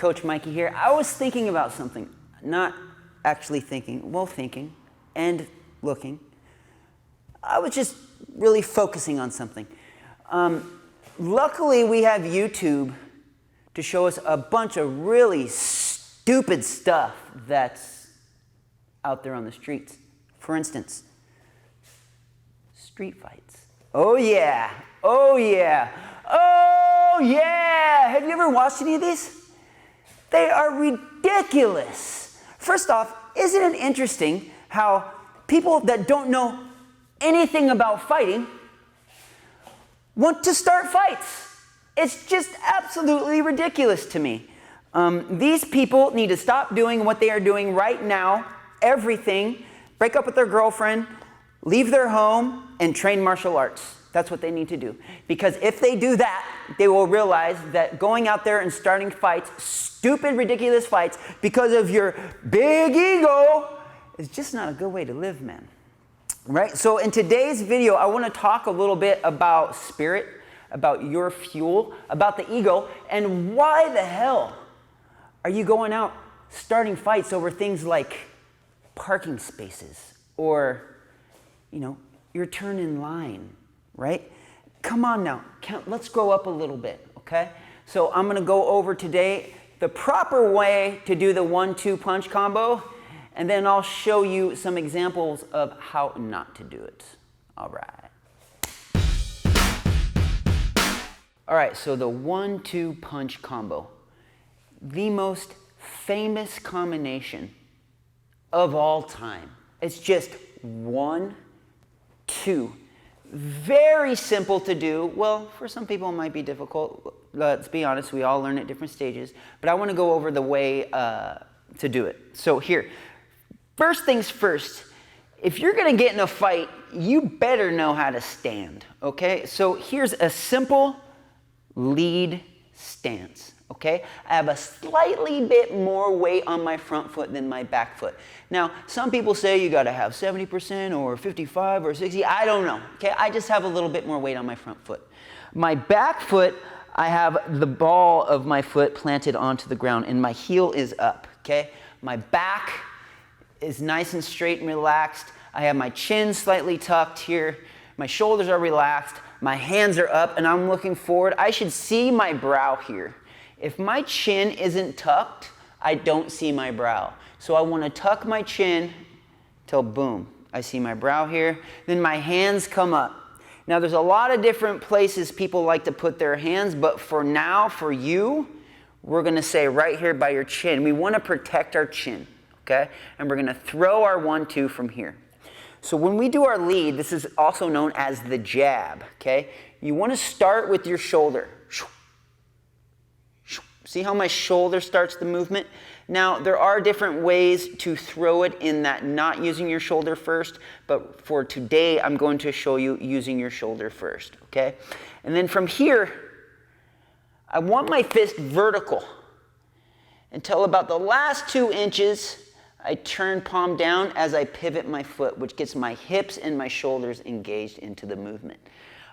Coach Mikey here. I was thinking about something, not actually thinking, well, thinking and looking. I was just really focusing on something. Luckily, we have YouTube to show us a bunch of really stupid stuff that's out there on the streets. For instance, street fights. Oh yeah, oh yeah, oh yeah! Have you ever watched any of these? They are ridiculous. First off, isn't it interesting how people that don't know anything about fighting want to start fights? It's just absolutely ridiculous to me. These people need to stop doing what they are doing right now, everything, break up with their girlfriend, leave their home, and train martial arts. That's what they need to do. Because if they do that, they will realize that going out there and starting fights, stupid, ridiculous fights, because of your big ego, is just not a good way to live, man. Right? So in today's video, I want to talk a little bit about spirit, about your fuel, about the ego, and why the hell are you going out starting fights over things like parking spaces or, your turn in line, right? Come on now, let's grow up a little bit, okay? So I'm gonna go over today the proper way to do the 1-2 punch combo, and then I'll show you some examples of how not to do it. All right. All right, so the 1-2 punch combo, the most famous combination of all time. It's just 1, 2. Very simple to do. Well, for some people it might be difficult. Let's be honest, we all learn at different stages. But I want to go over the way to do it. So here, first things first, if you're going to get in a fight, you better know how to stand, okay? So here's a simple lead stance. Okay, I have a slightly bit more weight on my front foot than my back foot. Now, some people say you got to have 70% or 55 or 60. I don't know. Okay, I just have a little bit more weight on my front foot. My back foot, I have the ball of my foot planted onto the ground and my heel is up. Okay, my back is nice and straight and relaxed. I have my chin slightly tucked here. My shoulders are relaxed. My hands are up and I'm looking forward. I should see my brow here. If my chin isn't tucked, I don't see my brow. So I want to tuck my chin till boom, I see my brow here. Then my hands come up. Now there's a lot of different places people like to put their hands, but for now, for you, we're going to say right here by your chin. We want to protect our chin, okay? And we're going to throw our 1-2 from here. So when we do our lead, this is also known as the jab, okay? You want to start with your shoulder. See how my shoulder starts the movement? Now, there are different ways to throw it in that not using your shoulder first, but for today, I'm going to show you using your shoulder first, okay? And then from here, I want my fist vertical until about the last 2 inches. I turn palm down as I pivot my foot, which gets my hips and my shoulders engaged into the movement.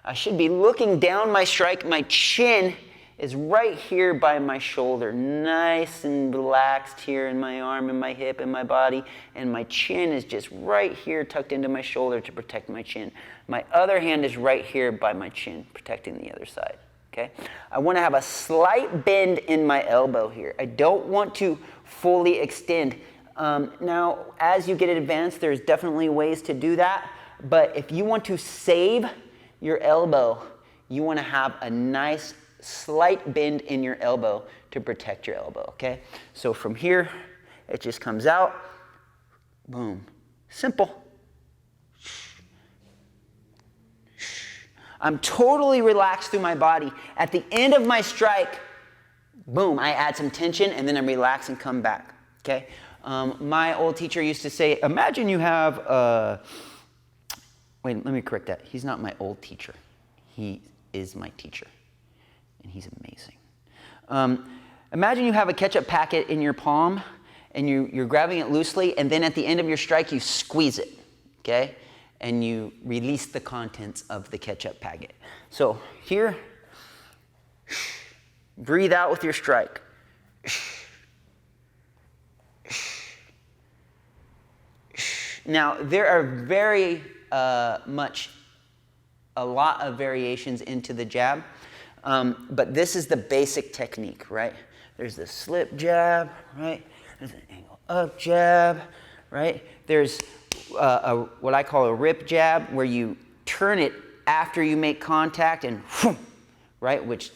I should be looking down my strike. My chin is right here by my shoulder, nice and relaxed here in my arm and my hip and my body, and my chin is just right here tucked into my shoulder to protect my chin. My other hand is right here by my chin, protecting the other side, okay? I want to have a slight bend in my elbow here. I don't want to fully extend. Now, as you get advanced, there's definitely ways to do that, but if you want to save your elbow, you want to have a nice slight bend in your elbow to protect your elbow, okay? So from here, it just comes out, boom, simple. I'm totally relaxed through my body. At the end of my strike, boom, I add some tension and then I relax and come back, okay? My old teacher used to say, imagine you have wait, let me correct that. He's not my old teacher. He is my teacher. And he's amazing. Imagine you have a ketchup packet in your palm and you're grabbing it loosely, and then at the end of your strike you squeeze it, okay? And you release the contents of the ketchup packet. So here, breathe out with your strike. Now, there are very a lot of variations into the jab, but this is the basic technique, right? There's the slip jab, right? There's an angle up jab, right? There's what I call a rip jab, where you turn it after you make contact and whoom, right, which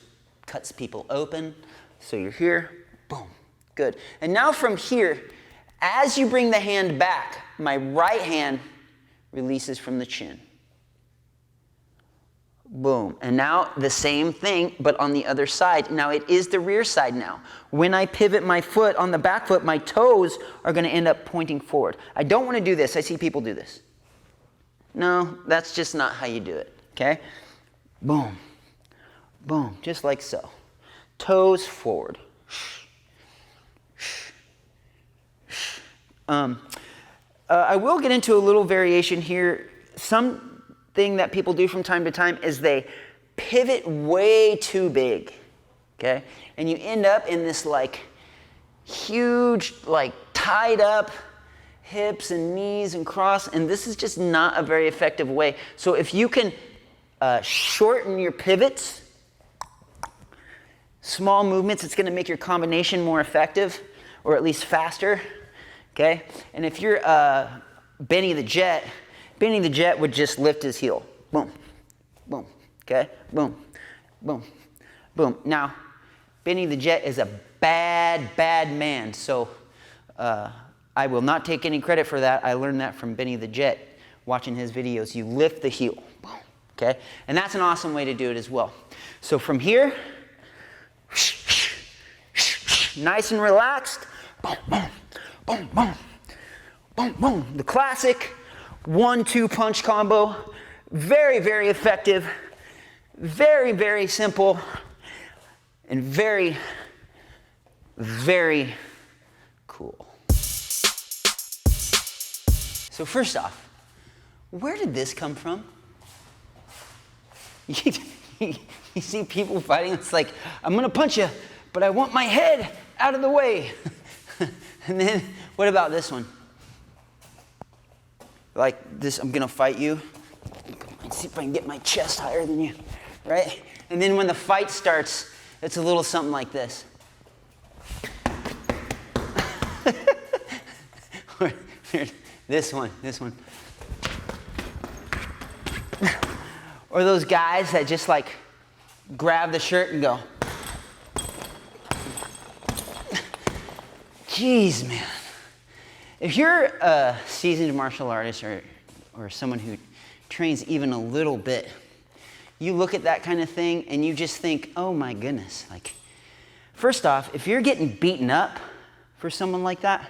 cuts people open. So you're here, boom, good. And now from here, as you bring the hand back, my right hand releases from the chin. Boom. And now the same thing, but on the other side. Now it is the rear side now. When I pivot my foot on the back foot, my toes are going to end up pointing forward. I don't want to do this. I see people do this. No, that's just not how you do it. Okay? Boom. Boom. Just like so. Toes forward. I will get into a little variation here. Something that people do from time to time is they pivot way too big, okay? And you end up in this like huge, like tied up hips and knees and cross, and this is just not a very effective way. So if you can shorten your pivots, small movements, it's going to make your combination more effective, or at least faster, okay? And if you're Benny the Jet would just lift his heel. Boom, boom, okay? Boom, boom, boom. Now, Benny the Jet is a bad, bad man, so I will not take any credit for that. I learned that from Benny the Jet, watching his videos. You lift the heel, boom, okay? And that's an awesome way to do it as well. So from here, nice and relaxed, boom, boom, boom, boom, boom, boom. The classic 1-2 punch combo. Very, very effective. Very, very simple. And very, very cool. So first off, where did this come from? You see people fighting, it's like, I'm going to punch you, but I want my head out of the way. And then, what about this one? Like this, I'm going to fight you. Let's see if I can get my chest higher than you, right? And then when the fight starts, it's a little something like this. This one. Or those guys that just like grab the shirt and go. Jeez, man. If you're a seasoned martial artist or someone who trains even a little bit, you look at that kind of thing and you just think, oh my goodness. Like, first off, if you're getting beaten up for someone like that,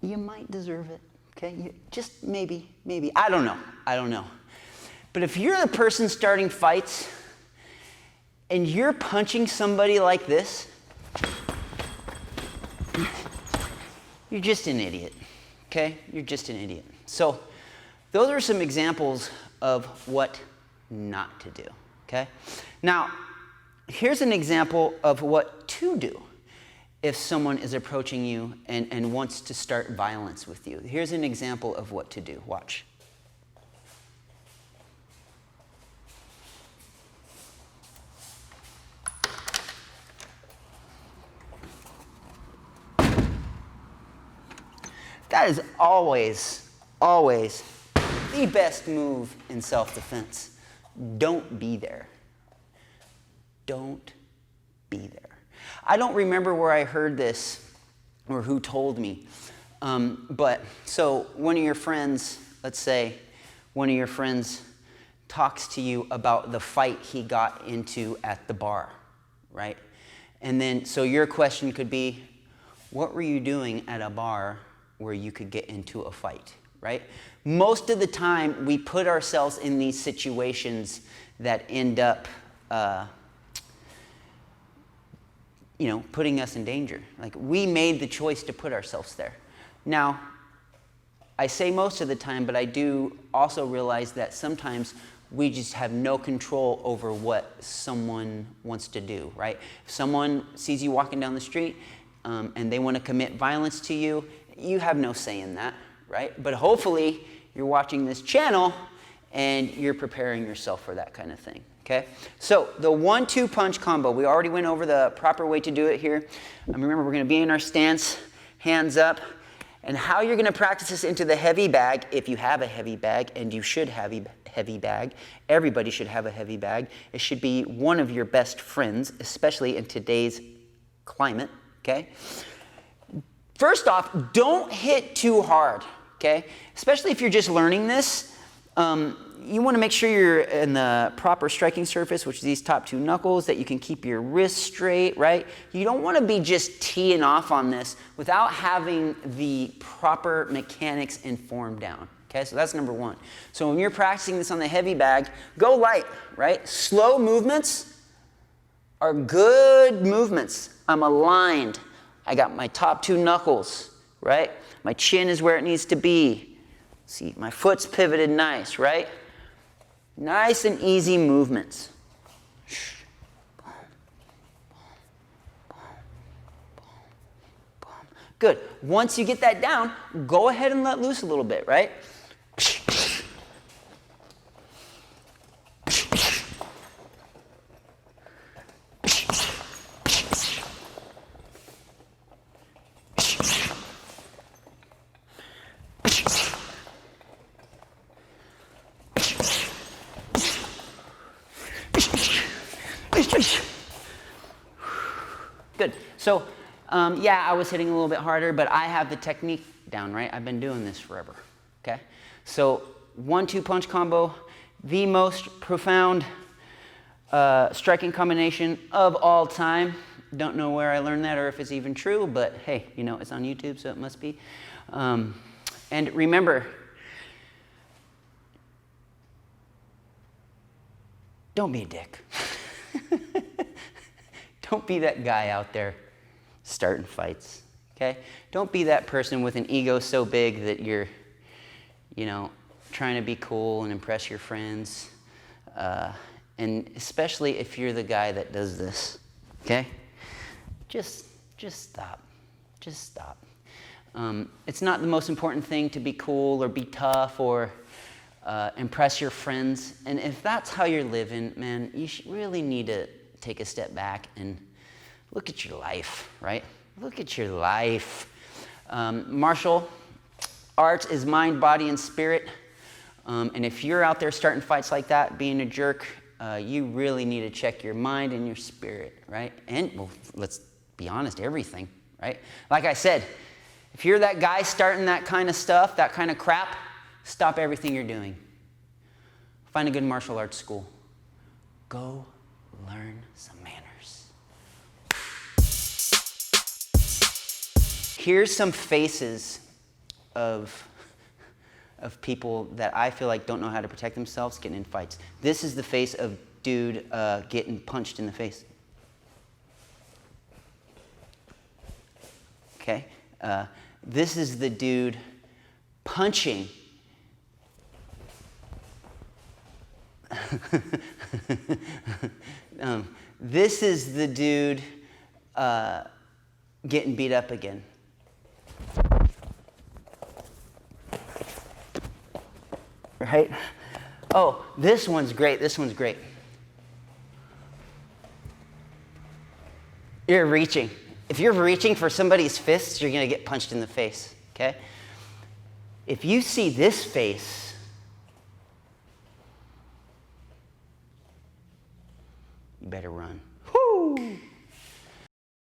you might deserve it, okay? Just maybe. I don't know. But if you're the person starting fights and you're punching somebody like this, you're just an idiot, okay? You're just an idiot. So those are some examples of what not to do, okay? Now, here's an example of what to do if someone is approaching you and wants to start violence with you. Here's an example of what to do. Watch. That is always the best move in self-defense. Don't be there. Don't be there. I don't remember where I heard this or who told me, but so one of your friends, let's say one of your friends talks to you about the fight he got into at the bar, right? And then, so your question could be, what were you doing at a bar where you could get into a fight, right? Most of the time, we put ourselves in these situations that end up, putting us in danger. Like, we made the choice to put ourselves there. Now, I say most of the time, but I do also realize that sometimes we just have no control over what someone wants to do, right? If someone sees you walking down the street and they want to commit violence to you, You have no say in that, right? But hopefully you're watching this channel and you're preparing yourself for that kind of thing, okay? So the 1-2 punch combo, we already went over the proper way to do it here. Remember, we're gonna be in our stance, hands up, and how you're gonna practice this into the heavy bag, if you have a heavy bag, and you should have a heavy bag. Everybody should have a heavy bag. It should be one of your best friends, especially in today's climate, okay? First off, don't hit too hard, okay? Especially if you're just learning this. You want to make sure you're in the proper striking surface, which is these top 2 knuckles, that you can keep your wrists straight, right? You don't want to be just teeing off on this without having the proper mechanics and form down, okay? So that's number 1. So when you're practicing this on the heavy bag, go light, right? Slow movements are good movements. I'm aligned. I got my top 2 knuckles, right? My chin is where it needs to be. See, my foot's pivoted nice, right? Nice and easy movements. Good. Once you get that down, go ahead and let loose a little bit, right? Good. So, yeah, I was hitting a little bit harder, but I have the technique down, right? I've been doing this forever, okay? So, 1-2 punch combo, the most profound striking combination of all time. Don't know where I learned that or if it's even true, but hey, you know, it's on YouTube, so it must be. And remember, don't be a dick. Don't be that guy out there starting fights, okay? Don't be that person with an ego so big that you're, you know, trying to be cool and impress your friends. And especially if you're the guy that does this, okay? Just stop. Just stop. It's not the most important thing to be cool or be tough or impress your friends. And if that's how you're living, man, you really need to take a step back and look at your life, right? Look at your life. Martial arts is mind, body, and spirit. And if you're out there starting fights like that, being a jerk, you really need to check your mind and your spirit, right? And, well, let's be honest, everything, right? Like I said, if you're that guy starting that kind of stuff, that kind of crap, stop everything you're doing. Find a good martial arts school. Go learn some manners. Here's some faces of people that I feel like don't know how to protect themselves getting in fights. This is the face of dude getting punched in the face. Okay? This is the dude punching. This is the dude getting beat up again. Right? Oh, this one's great. This one's great. You're reaching. If you're reaching for somebody's fists, you're going to get punched in the face. Okay? If you see this face, you better run. Whoo!